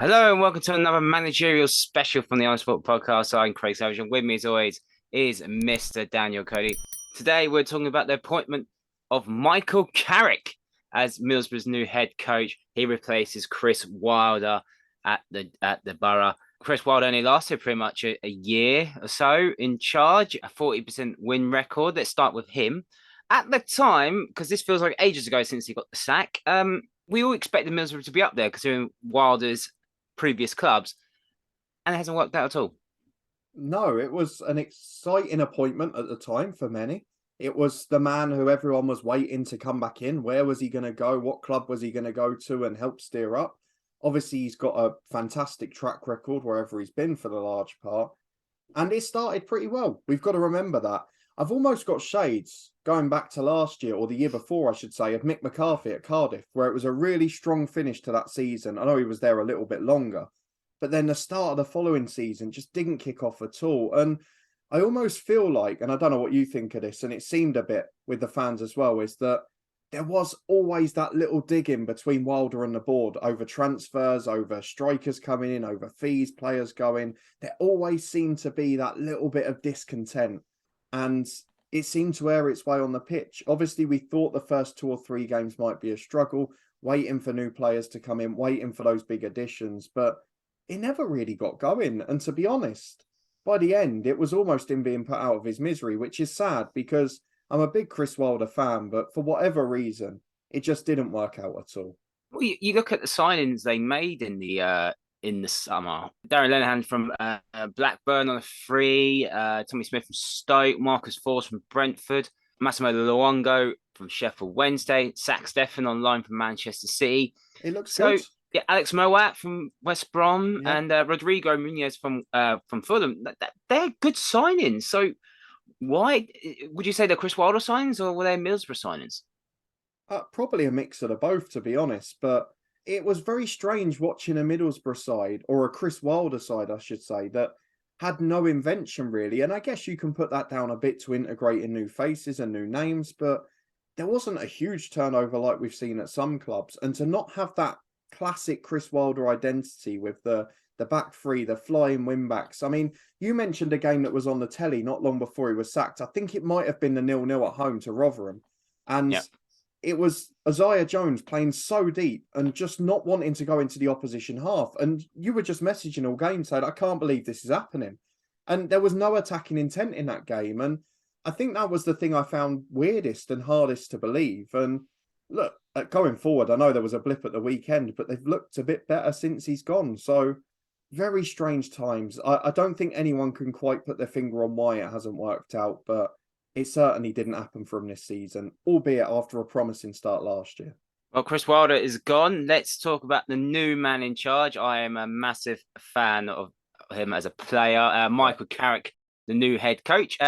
Hello and welcome to another managerial special from the Honest Football Podcast. I'm Craig Savage, and with me, as always, is Mr. Daniel Cody. Today, we're talking about the appointment of Michael Carrick as Middlesbrough's new head coach. He replaces Chris Wilder at the Borough. Chris Wilder only lasted pretty much a year or so in charge, a 40% win record. Let's start with him. At the time, because this feels like ages ago since he got the sack, we all expected Middlesbrough to be up there considering Wilder's previous clubs, and it hasn't worked out at all. No, it was an exciting appointment at the time for many. It was the man who everyone was waiting to come back in. Where was he going to go? What club was he going to go to and help steer up? Obviously, he's got a fantastic track record wherever he's been for the large part. And it started pretty well. We've got to remember that. I've almost got shades going back to last year, or the year before, I should say, of Mick McCarthy at Cardiff, where it was a really strong finish to that season. I know he was there a little bit longer, but then the start of the following season just didn't kick off at all. And I almost feel like, and I don't know what you think of this, and it seemed a bit with the fans as well, is that there was always that little digging between Wilder and the board over transfers, over strikers coming in, over fees, players going. There always seemed to be that little bit of discontent. And it seemed to air its way on the pitch. Obviously, we thought the first 2 or 3 games might be a struggle, waiting for new players to come in, waiting for those big additions, but it never really got going. And to be honest, by the end, it was almost him being put out of his misery, which is sad because I'm a big Chris Wilder fan, but for whatever reason, it just didn't work out at all. Well, you look at the signings they made in the summer. Darren Lenihan from Blackburn on a free, Tommy Smith from Stoke, Marcus Forss from Brentford, Massimo Luongo from Sheffield Wednesday, Zach Steffen on loan from Manchester City. It looks good. Yeah, Alex Mowat from West Brom Yeah. and Rodrigo Muniz from Fulham. They're good signings. So why would you say they're Chris Wilder signings or were they Middlesbrough signings? Probably a mix of the both, to be honest, but it was very strange watching a Middlesbrough side, or a Chris Wilder side, I should say, that had no invention really. And I guess you can put that down a bit to integrating new faces and new names, but there wasn't a huge turnover like we've seen at some clubs. And to not have that classic Chris Wilder identity with the back three, the flying wing backs. I mean, you mentioned a game that was on the telly not long before he was sacked. I think it might have been the 0-0 at home to Rotherham. And Yeah. it was Isaiah Jones playing so deep and just not wanting to go into the opposition half. And you were just messaging all game saying, I can't believe this is happening. And there was no attacking intent in that game. And I think that was the thing I found weirdest and hardest to believe. And look, going forward, I know there was a blip at the weekend, but they've looked a bit better since he's gone. So very strange times. I don't think anyone can quite put their finger on why it hasn't worked out, but it certainly didn't happen for him this season, albeit after a promising start last year. Well, Chris Wilder is gone. Let's talk about the new man in charge. I am a massive fan of him as a player. Michael Carrick, the new head coach.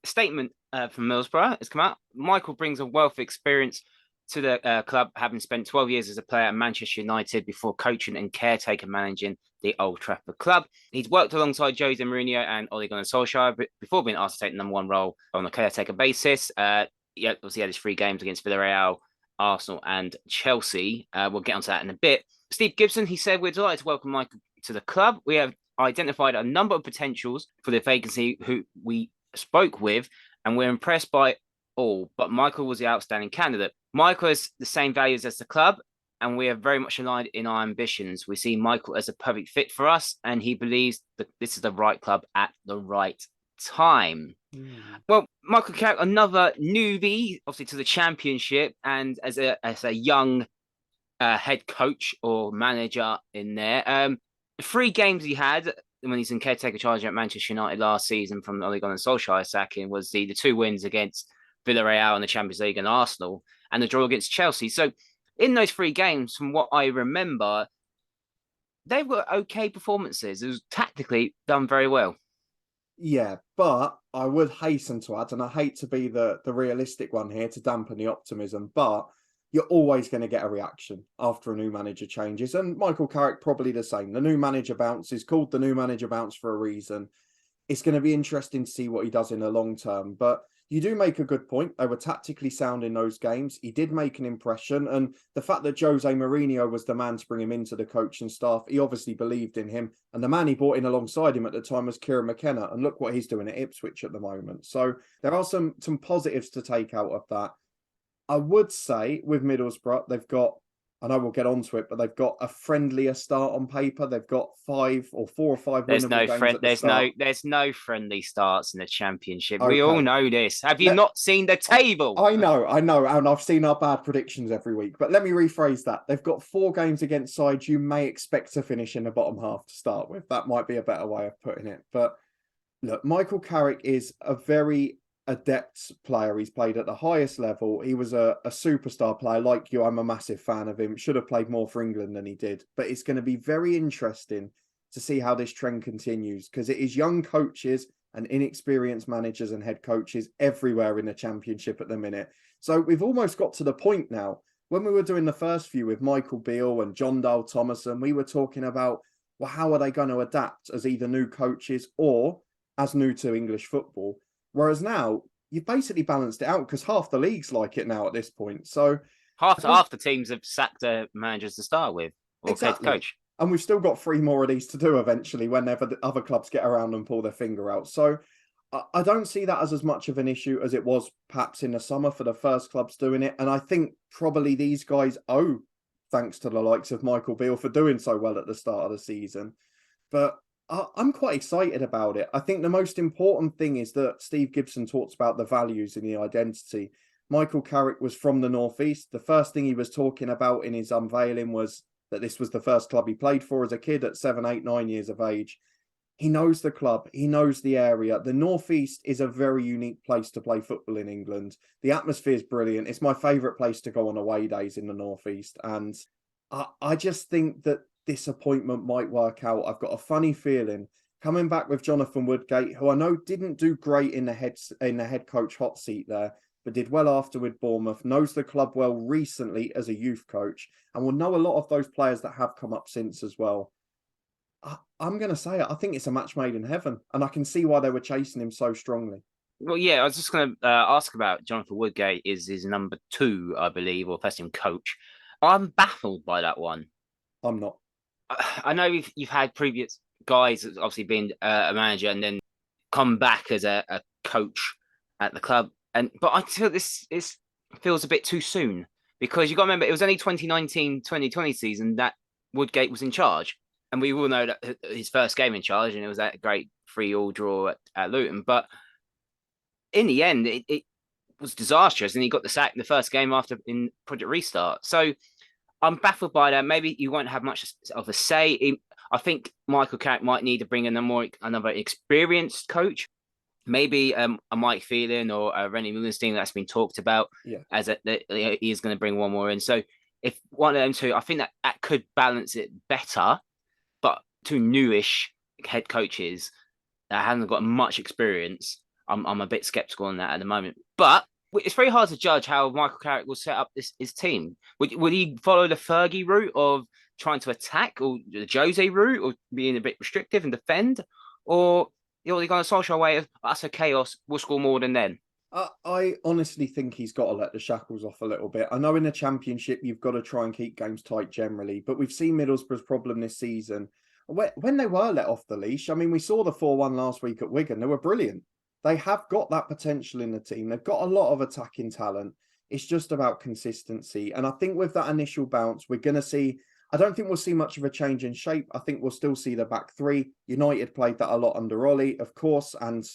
Statement from Middlesbrough has come out. Michael brings a wealth of experience to the club, having spent 12 years as a player at Manchester United before coaching and caretaker managing the Old Trafford club. He's worked alongside Jose Mourinho and Ole Gunnar Solskjaer before being asked to take the number one role on a caretaker basis. Yeah, obviously, he had his 3 games against Villarreal, Arsenal, and Chelsea. We'll get onto that in a bit. Steve Gibson, he said, we're delighted to welcome Michael to the club. We have identified a number of potentials for the vacancy who we spoke with, and we're impressed by all, but Michael was the outstanding candidate. Michael has the same values as the club, and we are very much aligned in our ambitions. We see Michael as a perfect fit for us, and he believes that this is the right club at the right time. Well, Michael Carrick, another newbie, obviously to the Championship, and as a young head coach or manager in there. 3 games he had when he's in caretaker charge at Manchester United last season from Ole Gunnar Solskjaer sacking was the 2 wins against Villarreal in the Champions League and Arsenal, and the draw against Chelsea. So in those 3 games, from what I remember, they were okay performances. It was tactically done very well. Yeah, but I would hasten to add, and I hate to be the realistic one here to dampen the optimism, but you're always going to get a reaction after a new manager changes. And Michael Carrick probably the same. The new manager bounce is called the new manager bounce for a reason. It's going to be interesting to see what he does in the long term. But you do make a good point. They were tactically sound in those games. He did make an impression. And the fact that Jose Mourinho was the man to bring him into the coaching staff, he obviously believed in him. And the man he brought in alongside him at the time was Kieran McKenna. And look what he's doing at Ipswich at the moment. So there are some positives to take out of that. I would say with Middlesbrough, they've got, I know we'll get onto it, but they've got a friendlier start on paper. They've got 4 or 5 winnable games at the start. There's no friendly starts in the Championship. Okay. We all know this. Have you not seen the table? I know, and I've seen our bad predictions every week. But let me rephrase that. They've got 4 games against sides you may expect to finish in the bottom half to start with. That might be a better way of putting it. But look, Michael Carrick is a very adept player. He's played at the highest level. He was a superstar player. Like you, I'm a massive fan of him. Should have played more for England than he did. But it's going to be very interesting to see how this trend continues, because it is young coaches and inexperienced managers and head coaches everywhere in the Championship at the minute. So we've almost got to the point now. When we were doing the first few with Michael Beale and John Dale Thomason, we were talking about, well, how are they going to adapt as either new coaches or as new to English football? Whereas now, you've basically balanced it out, because half the league's like it now at this point. So half the teams have sacked their managers to start with, or head coach. And we've still got 3 more of these to do eventually whenever the other clubs get around and pull their finger out. So I don't see that as much of an issue as it was perhaps in the summer for the first clubs doing it. And I think probably these guys owe thanks to the likes of Michael Beale for doing so well at the start of the season. But I'm quite excited about it. I think the most important thing is that Steve Gibson talks about the values and the identity. Michael Carrick was from the Northeast. The first thing he was talking about in his unveiling was that this was the first club he played for as a kid at 7, 8, 9 years of age. He knows the club. He knows the area. The Northeast is a very unique place to play football in England. The atmosphere is brilliant. It's my favourite place to go on away days in the Northeast. And I just think that this appointment might work out. I've got a funny feeling coming back with Jonathan Woodgate, who I know didn't do great in the head coach hot seat there, but did well after with Bournemouth, knows the club well recently as a youth coach, and will know a lot of those players that have come up since as well. I'm going to say it. I think it's a match made in heaven, and I can see why they were chasing him so strongly. Well, yeah, I was just going to ask about Jonathan Woodgate. Is his number 2, I believe, or first team coach. I'm baffled by that one. I'm not. I know you've had previous guys obviously been a manager and then come back as a coach at the club, but I feel this feels a bit too soon, because you got to remember it was only 2019-2020 season that Woodgate was in charge, and we all know that his first game in charge, and it was that great 3-3 draw at Luton. But in the end, it was disastrous, and he got the sack in the first game after in Project Restart. So I'm baffled by that. Maybe you won't have much of a say. I think Michael Carrick might need to bring in another experienced coach. Maybe a Mike Phelan or a Rennie Mullenstein that's been talked about. Yeah. He is going to bring one more in. So if one of them two, I think that could balance it better. But 2 newish head coaches that haven't got much experience, I'm a bit skeptical on that at the moment. But it's very hard to judge how Michael Carrick will set up his team. Would he follow the Fergie route of trying to attack, or the Jose route, or being a bit restrictive and defend? Or are they going to social way of, that's a chaos, we'll score more than then? I honestly think he's got to let the shackles off a little bit. I know in the Championship, you've got to try and keep games tight generally, but we've seen Middlesbrough's problem this season. When they were let off the leash, I mean, we saw the 4-1 last week at Wigan. They were brilliant. They have got that potential in the team. They've got a lot of attacking talent. It's just about consistency. And I think with that initial bounce, we're going to see, I don't think we'll see much of a change in shape. I think we'll still see the back 3. United played that a lot under Ollie, of course. And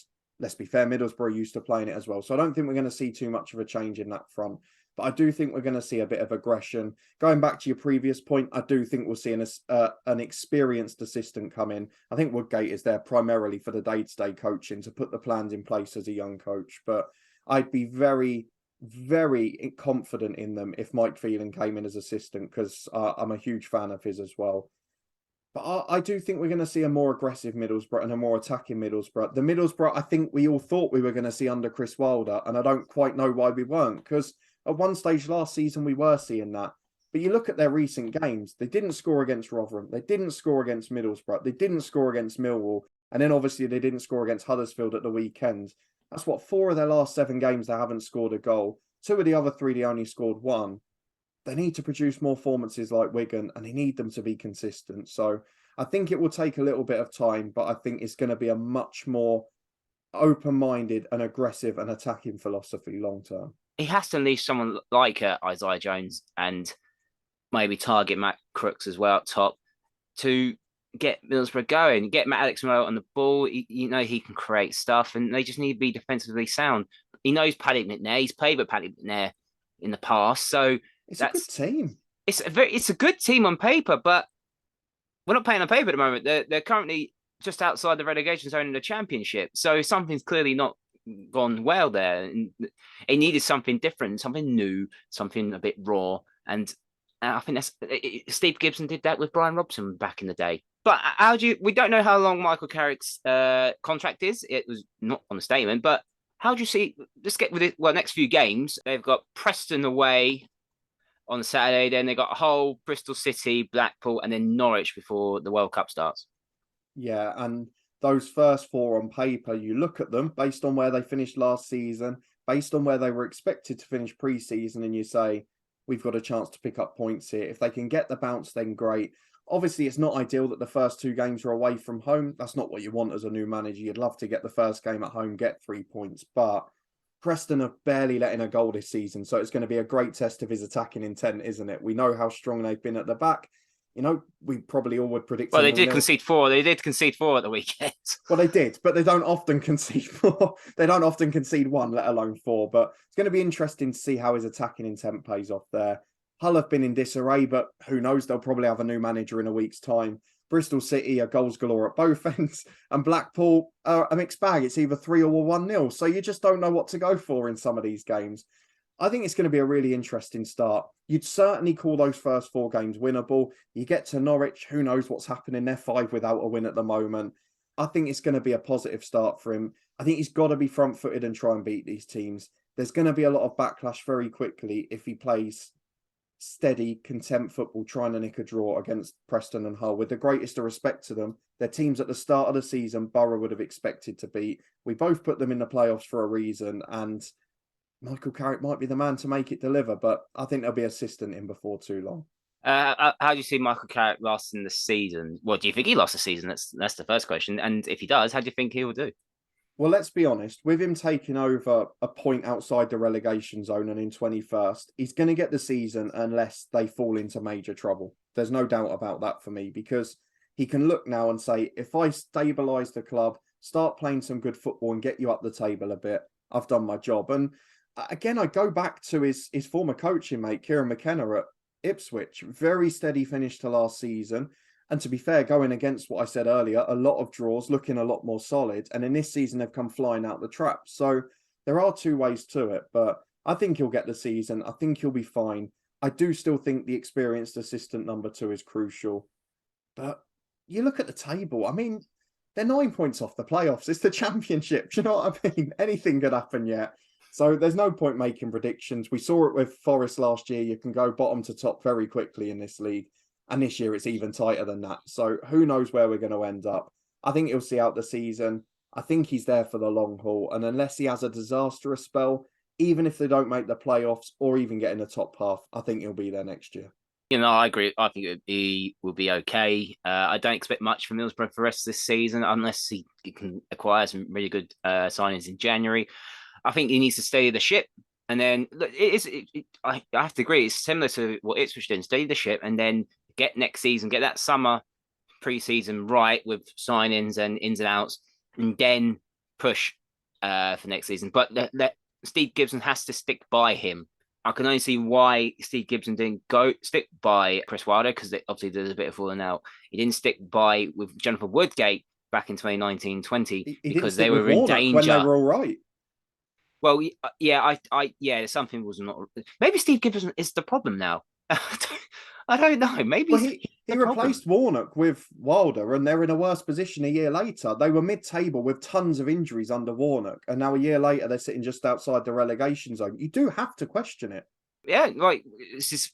let's be fair, Middlesbrough used to playing it as well. So I don't think we're going to see too much of a change in that front. But I do think we're going to see a bit of aggression. Going back to your previous point, I do think we'll see an experienced assistant come in. I think Woodgate is there primarily for the day-to-day coaching, to put the plans in place as a young coach. But I'd be very, very confident in them if Mike Phelan came in as assistant, because I'm a huge fan of his as well. But I do think we're going to see a more aggressive Middlesbrough and a more attacking Middlesbrough. The Middlesbrough I think we all thought we were going to see under Chris Wilder, and I don't quite know why we weren't, because at one stage last season, we were seeing that. But you look at their recent games, they didn't score against Rotherham. They didn't score against Middlesbrough. They didn't score against Millwall. And then obviously they didn't score against Huddersfield at the weekend. That's what, 4 of their last 7 games they haven't scored a goal. 2 of the other 3 they only scored 1. They need to produce more performances like Wigan, and they need them to be consistent. So I think it will take a little bit of time, but I think it's going to be a much more open-minded and aggressive and attacking philosophy long term. He has to unleash someone like Isaiah Jones and maybe target Matt Crooks as well up top to get Middlesbrough going, get Matt Alex Moore on the ball. He can create stuff, and they just need to be defensively sound. He knows Paddy McNair. He's played with Paddy McNair in the past, so it's a good team. It's a good team on paper, but we're not playing on paper at the moment. They're currently just outside the relegation zone in the Championship, so something's clearly not gone well there. And it needed something different, something new, something a bit raw, and I think Steve Gibson did that with Brian Robson back in the day. But we don't know how long Michael Carrick's contract is. It was not on the statement, but how do you see, let's get with it. Well, next few games, they've got Preston away on Saturday, then they got Hull, Bristol City, Blackpool, and then Norwich before the World Cup starts. Yeah, and those first 4 on paper, you look at them based on where they finished last season, based on where they were expected to finish pre-season, and you say, we've got a chance to pick up points here. If they can get the bounce, then great. Obviously, it's not ideal that the first 2 games are away from home. That's not what you want as a new manager. You'd love to get the first game at home, get 3 points. But Preston have barely let in a goal this season, so it's going to be a great test of his attacking intent, isn't it? We know how strong they've been at the back. We probably all would predict. Well, they did concede 4. They did concede 4 at the weekend. Well, they did, but they don't often concede 4. They don't often concede 1, let alone 4. But it's going to be interesting to see how his attacking intent pays off there. Hull have been in disarray, but who knows? They'll probably have a new manager in a week's time. Bristol City are goals galore at both ends, and Blackpool are a mixed bag. It's either 3 or 1-0. So you just don't know what to go for in some of these games. I think it's going to be a really interesting start. You'd certainly call those first 4 games winnable. You get to Norwich, who knows what's happening? They're 5 without a win at the moment. I think it's going to be a positive start for him. I think he's got to be front-footed and try and beat these teams. There's going to be a lot of backlash very quickly if he plays steady, content football, trying to nick a draw against Preston and Hull. With the greatest of respect to them, they're teams at the start of the season Boro would have expected to beat. We both put them in the playoffs for a reason, and Michael Carrick might be the man to make it deliver, but I think there'll be assistant in before too long. How do you see Michael Carrick lasting the season? Well, do you think he lost the season? That's the first question. And if he does, how do you think he will do? Well, let's be honest. With him taking over a point outside the relegation zone and in 21st, he's going to get the season unless they fall into major trouble. There's no doubt about that for me, because he can look now and say, if I stabilise the club, start playing some good football and get you up the table a bit, I've done my job. And again, I go back to his former coaching mate, Kieran McKenna at Ipswich. Very steady finish to last season. And to be fair, going against what I said earlier, a lot of draws, looking a lot more solid. And in this season, they've come flying out the trap. So there are 2 ways to it. But I think he'll get the season. I think he'll be fine. I do still think the experienced assistant number 2 is crucial. But you look at the table. I mean, they're 9 points off the playoffs. It's the Championship. Do you know what I mean? Anything could happen yet. So there's no point making predictions. We saw it with Forest last year. You can go bottom to top very quickly in this league. And this year it's even tighter than that. So who knows where we're going to end up. I think he'll see out the season. I think he's there for the long haul. And unless he has a disastrous spell, even if they don't make the playoffs or even get in the top half, I think he'll be there next year. I agree. I think he will be okay. I don't expect much from Middlesbrough for the rest of this season unless he can acquire some really good signings in January. I think he needs to steady the ship. And then I have to agree, it's similar to what Ipswich did. Steady the ship and then get next season, get that summer pre-season right with signings and ins and outs, and then push for next season. But Steve Gibson has to stick by him. I can only see why Steve Gibson didn't stick by Chris Wilder, because obviously there's a bit of falling out. He didn't stick by with Jennifer Woodgate back in 2019-20 because they were in danger when they were all right. Well, yeah, something was not. Maybe Steve Gibson is the problem now. I don't know. Maybe he replaced Warnock with Wilder, and they're in a worse position a year later. They were mid-table with tons of injuries under Warnock, and now a year later they're sitting just outside the relegation zone. You do have to question it. Yeah, like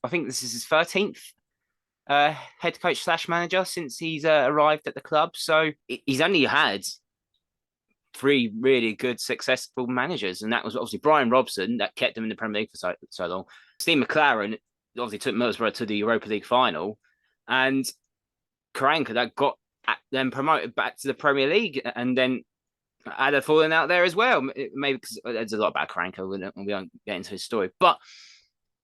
I think this is his 13th head coach / manager since he's arrived at the club. So he's only had three really good, successful managers. And that was obviously Brian Robson that kept them in the Premier League for so long. Steve McLaren obviously took Middlesbrough to the Europa League final. And Karanka that got then promoted back to the Premier League and then had a falling out there as well. Maybe because there's a lot about Karanka. We won't get into his story. But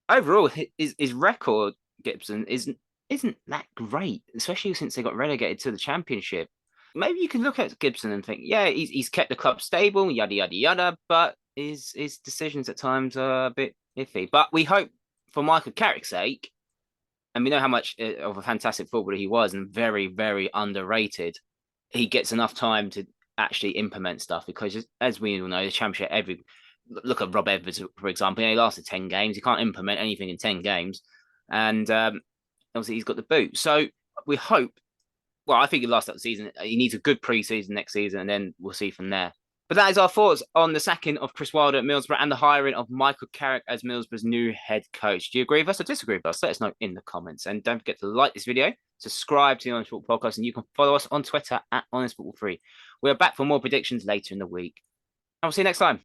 overall, his record, Gibson, isn't that great, especially since they got relegated to the Championship. Maybe you can look at Gibson and think, yeah, he's kept the club stable, yada yada yada, but his decisions at times are a bit iffy. But we hope, for Michael Carrick's sake, and we know how much of a fantastic footballer he was, and very very underrated, he gets enough time to actually implement stuff, because as we all know, the Championship, look at Rob Edwards, for example. He lasted 10 games. He can't implement anything in 10 games. And obviously he's got the boot. So we hope, well, I think he lasts out the season. He needs a good pre-season next season, and then we'll see from there. But that is our thoughts on the sacking of Chris Wilder at Middlesbrough and the hiring of Michael Carrick as Middlesbrough's new head coach. Do you agree with us or disagree with us? Let us know in the comments. And don't forget to like this video, subscribe to the Honest Football Podcast, and you can follow us on Twitter at Honest Football 3. We are back for more predictions later in the week. And we'll see you next time.